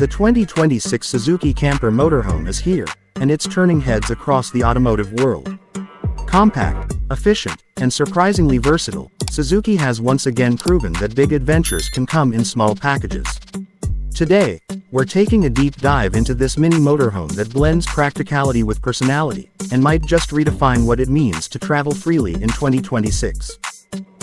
The 2026 Suzuki Camper Motorhome is here, and it's turning heads across the automotive world. Compact, efficient, and surprisingly versatile, Suzuki has once again proven that big adventures can come in small packages. Today, we're taking a deep dive into this mini motorhome that blends practicality with personality, and might just redefine what it means to travel freely in 2026.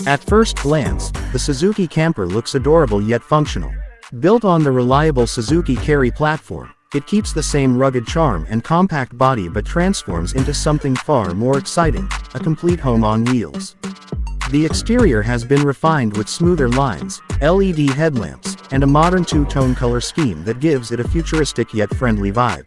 At first glance, the Suzuki Camper looks adorable yet functional. Built on the reliable Suzuki Carry platform, it keeps the same rugged charm and compact body but transforms into something far more exciting, a complete home on wheels. The exterior has been refined with smoother lines, LED headlamps, and a modern two-tone color scheme that gives it a futuristic yet friendly vibe.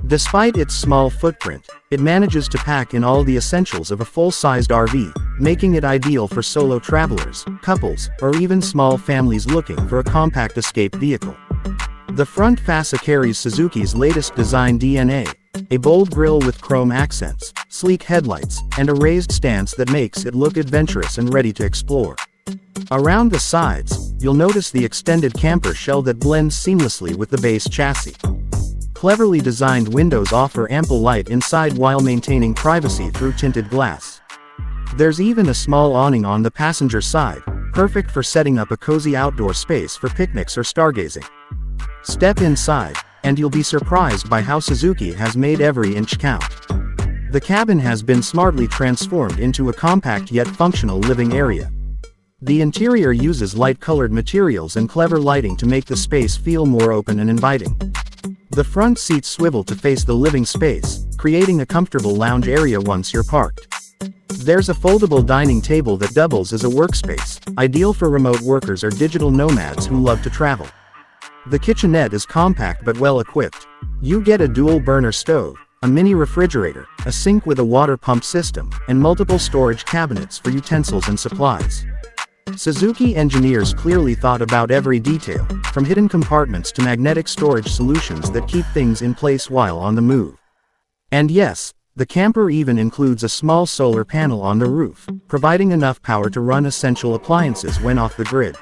Despite its small footprint, it manages to pack in all the essentials of a full-sized RV, making it ideal for solo travelers, couples, or even small families looking for a compact escape vehicle. The front fascia carries Suzuki's latest design DNA, a bold grille with chrome accents, sleek headlights, and a raised stance that makes it look adventurous and ready to explore. Around the sides, you'll notice the extended camper shell that blends seamlessly with the base chassis. Cleverly designed windows offer ample light inside while maintaining privacy through tinted glass. There's even a small awning on the passenger side, perfect for setting up a cozy outdoor space for picnics or stargazing. Step inside, and you'll be surprised by how Suzuki has made every inch count. The cabin has been smartly transformed into a compact yet functional living area. The interior uses light-colored materials and clever lighting to make the space feel more open and inviting. The front seats swivel to face the living space, creating a comfortable lounge area once you're parked. There's a foldable dining table that doubles as a workspace, ideal for remote workers or digital nomads who love to travel. The kitchenette is compact but well equipped. You get a dual-burner stove, a mini refrigerator, a sink with a water pump system, and multiple storage cabinets for utensils and supplies. Suzuki engineers clearly thought about every detail, from hidden compartments to magnetic storage solutions that keep things in place while on the move. And yes, the camper even includes a small solar panel on the roof, providing enough power to run essential appliances when off the grid.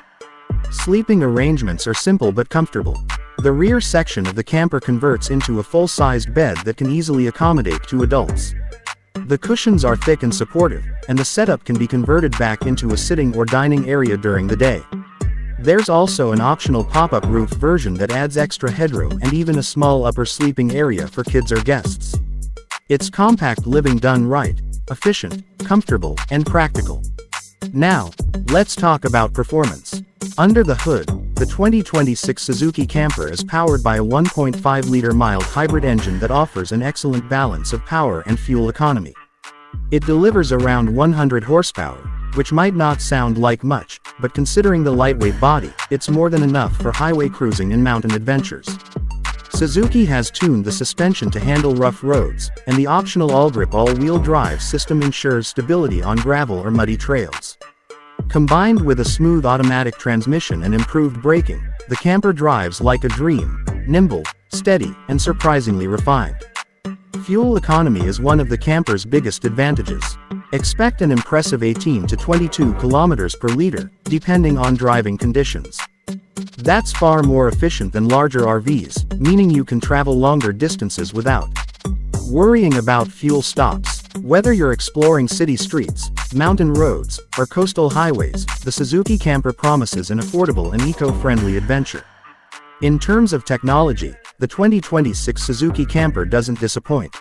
Sleeping arrangements are simple but comfortable. The rear section of the camper converts into a full-sized bed that can easily accommodate two adults. The cushions are thick and supportive, and the setup can be converted back into a sitting or dining area during the day. There's also an optional pop-up roof version that adds extra headroom and even a small upper sleeping area for kids or guests. It's compact living done right, efficient, comfortable, and practical. Now, let's talk about performance. Under the hood, the 2026 Suzuki Camper is powered by a 1.5-liter mild hybrid engine that offers an excellent balance of power and fuel economy. It delivers around 100 horsepower, which might not sound like much, but considering the lightweight body, it's more than enough for highway cruising and mountain adventures. Suzuki has tuned the suspension to handle rough roads, and the optional all-grip all-wheel drive system ensures stability on gravel or muddy trails. Combined with a smooth automatic transmission and improved braking, the camper drives like a dream, nimble, steady, and surprisingly refined. Fuel economy is one of the camper's biggest advantages. Expect an impressive 18 to 22 kilometers per liter, depending on driving conditions. That's far more efficient than larger RVs, meaning you can travel longer distances without worrying about fuel stops. Whether you're exploring city streets, mountain roads, or coastal highways, the Suzuki Camper promises an affordable and eco-friendly adventure. In terms of technology, the 2026 Suzuki Camper doesn't disappoint.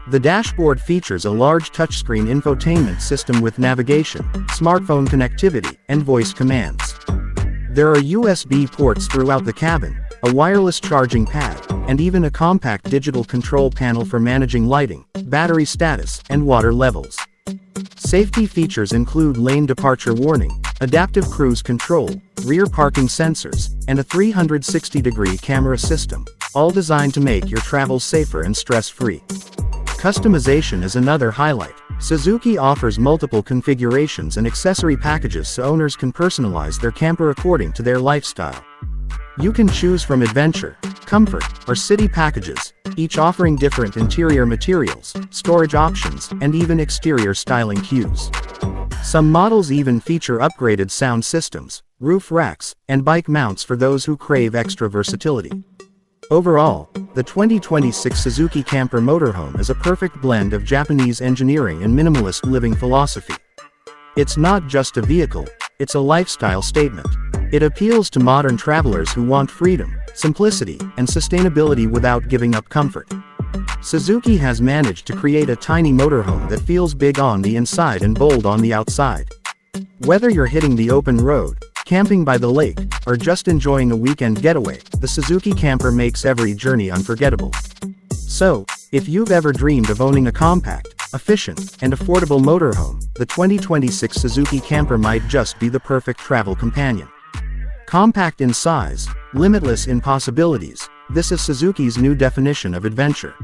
The dashboard features a large touchscreen infotainment system with navigation, smartphone connectivity, and voice commands. There are USB ports throughout the cabin, a wireless charging pad, and even a compact digital control panel for managing lighting, battery status, and water levels. Safety features include lane departure warning, adaptive cruise control, rear parking sensors, and a 360-degree camera system, all designed to make your travels safer and stress-free. Customization is another highlight. Suzuki offers multiple configurations and accessory packages so owners can personalize their camper according to their lifestyle. You can choose from adventure, comfort, or city packages, each offering different interior materials, storage options, and even exterior styling cues. Some models even feature upgraded sound systems, roof racks, and bike mounts for those who crave extra versatility. Overall, the 2026 Suzuki Camper Motorhome is a perfect blend of Japanese engineering and minimalist living philosophy. It's not just a vehicle, it's a lifestyle statement. It appeals to modern travelers who want freedom, simplicity, and sustainability without giving up comfort. Suzuki has managed to create a tiny motorhome that feels big on the inside and bold on the outside. Whether you're hitting the open road, camping by the lake, or just enjoying a weekend getaway, the Suzuki Camper makes every journey unforgettable. So, if you've ever dreamed of owning a compact, efficient, and affordable motorhome, the 2026 Suzuki Camper might just be the perfect travel companion. Compact in size, limitless in possibilities, this is Suzuki's new definition of adventure.